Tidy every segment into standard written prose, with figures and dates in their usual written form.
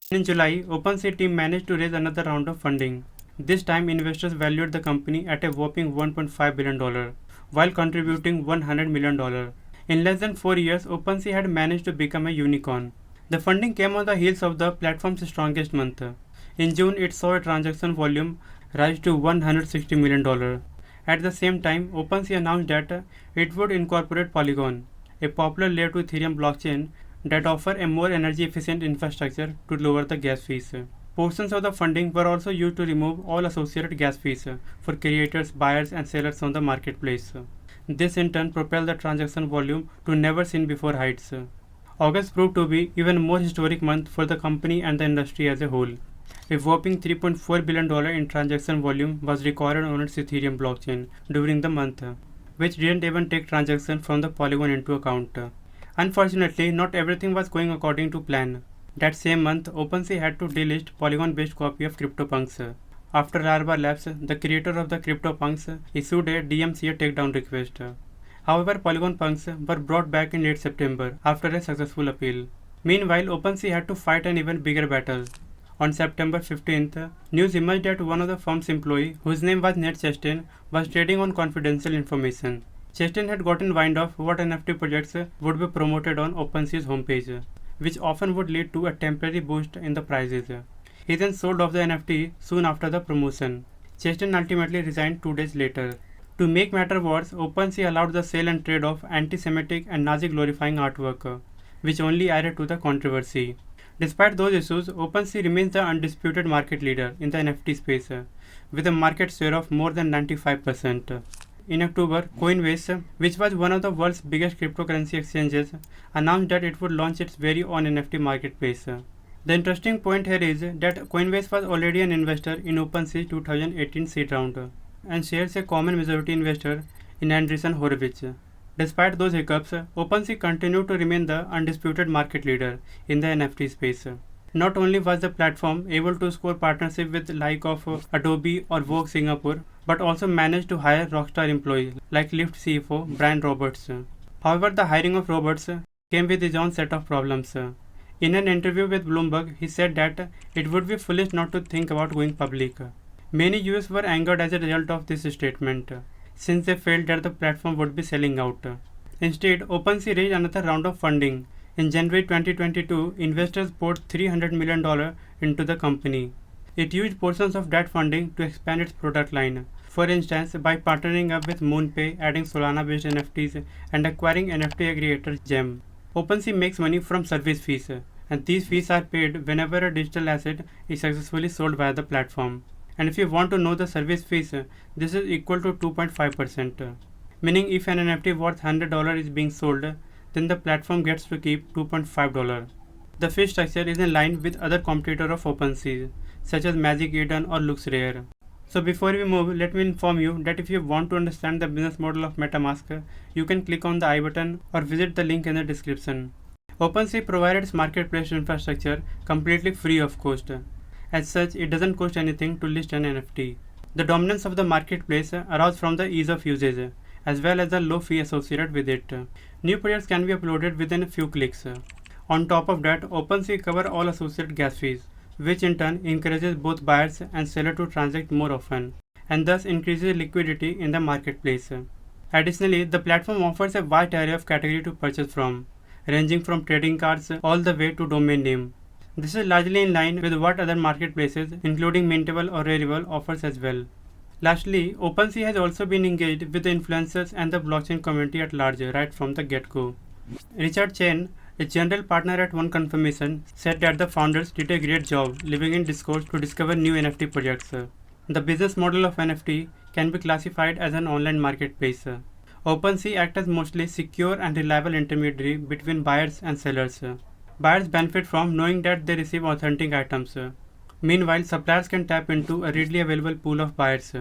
In July, OpenSea team managed to raise another round of funding. This time, investors valued the company at a whopping $1.5 billion, while contributing $100 million. In less than 4 years, OpenSea had managed to become a unicorn. The funding came on the heels of the platform's strongest month. In June, it saw a transaction volume rise to $160 million. At the same time, OpenSea announced that it would incorporate Polygon, a popular layer 2 Ethereum blockchain that offer a more energy efficient infrastructure to lower the gas fees. Portions of the funding were also used to remove all associated gas fees for creators, buyers, and sellers on the marketplace. This in turn propelled the transaction volume to never seen before heights. August proved to be even more historic month for the company and the industry as a whole. A whopping $3.4 billion in transaction volume was recorded on its Ethereum blockchain during the month, which didn't even take transactions from the Polygon into account. Unfortunately, not everything was going according to plan. That same month, OpenSea had to delist Polygon-based copy of CryptoPunks. After Larva Labs, the creator of the CryptoPunks, issued a DMCA takedown request. However, Polygon Punks were brought back in late September after a successful appeal. Meanwhile, OpenSea had to fight an even bigger battle. On September 15th, news emerged that one of the firm's employees, whose name was Ned Chastain, was trading on confidential information. Chastain had gotten wind of what NFT projects would be promoted on OpenSea's homepage, which often would lead to a temporary boost in the prices. He then sold off the NFT soon after the promotion. Chastain ultimately resigned 2 days later. To make matters worse, OpenSea allowed the sale and trade of anti-Semitic and Nazi-glorifying artwork, which only added to the controversy. Despite those issues, OpenSea remains the undisputed market leader in the NFT space, with a market share of more than 95%. In October, Coinbase, which was one of the world's biggest cryptocurrency exchanges, announced that it would launch its very own NFT marketplace. The interesting point here is that Coinbase was already an investor in OpenSea's 2018 seed round and shares a common majority investor in Andreessen Horowitz. Despite those hiccups, OpenSea continued to remain the undisputed market leader in the NFT space. Not only was the platform able to score partnership with like of Adobe or Vogue Singapore, but also managed to hire rockstar employees like Lyft CFO Brian Roberts. However, the hiring of Roberts came with his own set of problems. In an interview with Bloomberg, he said that it would be foolish not to think about going public. Many users were angered as a result of this statement, since they felt that the platform would be selling out. Instead, OpenSea raised another round of funding. In January 2022, investors poured $300 million into the company. It used portions of that funding to expand its product line. For instance, by partnering up with MoonPay, adding Solana-based NFTs, and acquiring NFT aggregator Gem. OpenSea makes money from service fees, and these fees are paid whenever a digital asset is successfully sold via the platform. And if you want to know the service fees, this is equal to 2.5%. Meaning if an NFT worth $100 is being sold, then the platform gets to keep $2.5. The fee structure is in line with other competitors of OpenSea, such as Magic Eden or LuxRare. So before we move, let me inform you that if you want to understand the business model of Metamask, you can click on the I button or visit the link in the description. OpenSea provided its marketplace infrastructure completely free of cost. As such, it doesn't cost anything to list an NFT. The dominance of the marketplace arises from the ease of usage, as well as the low fee associated with it. New projects can be uploaded within a few clicks. On top of that, OpenSea covers all associated gas fees, which in turn encourages both buyers and sellers to transact more often, and thus increases liquidity in the marketplace. Additionally, the platform offers a wide array of categories to purchase from, ranging from trading cards all the way to domain name. This is largely in line with what other marketplaces, including Mintable or Rarible, offers as well. Lastly, OpenSea has also been engaged with the influencers and the blockchain community at large right from the get-go. Richard Chen, a general partner at One Confirmation, said that the founders did a great job living in Discord to discover new NFT projects. The business model of NFT can be classified as an online marketplace. OpenSea acts as mostly secure and reliable intermediary between buyers and sellers. Buyers benefit from knowing that they receive authentic items. Meanwhile, suppliers can tap into a readily available pool of buyers,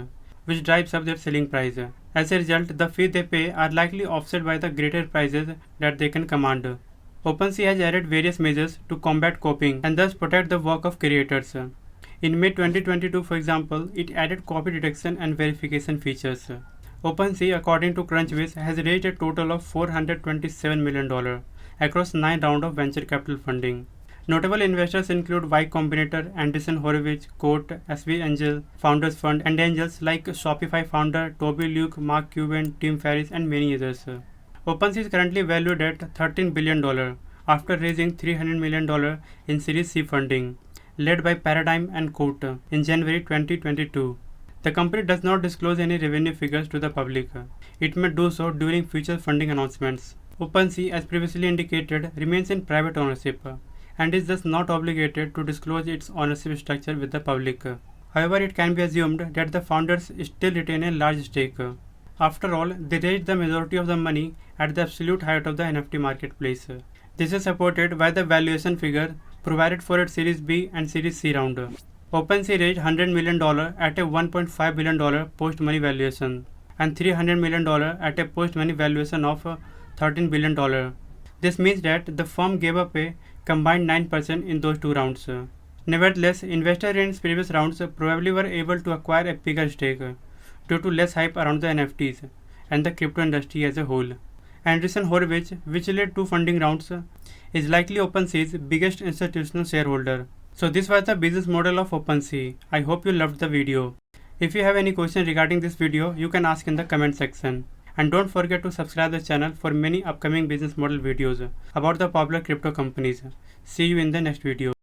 which drives up their selling price. As a result, the fee they pay are likely offset by the greater prices that they can command. OpenSea has added various measures to combat copying and thus protect the work of creators. In May 2022, for example, it added copy detection and verification features. OpenSea, according to Crunchbase, has raised a total of $427 million across 9 rounds of venture capital funding. Notable investors include Y Combinator, Andreessen Horowitz, Court, SV Angel, Founders Fund, and angels like Shopify founder Toby Luke, Mark Cuban, Tim Ferriss, and many others. OpenSea is currently valued at $13 billion after raising $300 million in Series C funding, led by Paradigm and Court in January 2022. The company does not disclose any revenue figures to the public. It may do so during future funding announcements. OpenSea, as previously indicated, remains in private ownership and is thus not obligated to disclose its ownership structure with the public. However, it can be assumed that the founders still retain a large stake. After all, they raised the majority of the money at the absolute height of the NFT marketplace. This is supported by the valuation figure provided for its Series B and Series C round. OpenSea raised $100 million at a $1.5 billion post-money valuation and $300 million at a post-money valuation of $13 billion. This means that the firm gave up a combined 9% in those two rounds. Nevertheless, investors in its previous rounds probably were able to acquire a bigger stake due to less hype around the NFTs and the crypto industry as a whole. Andreessen Horowitz, which led two funding rounds, is likely OpenSea's biggest institutional shareholder. So this was the business model of OpenSea. I hope you loved the video. If you have any questions regarding this video, you can ask in the comment section. And don't forget to subscribe the channel for many upcoming business model videos about the popular crypto companies. See you in the next video.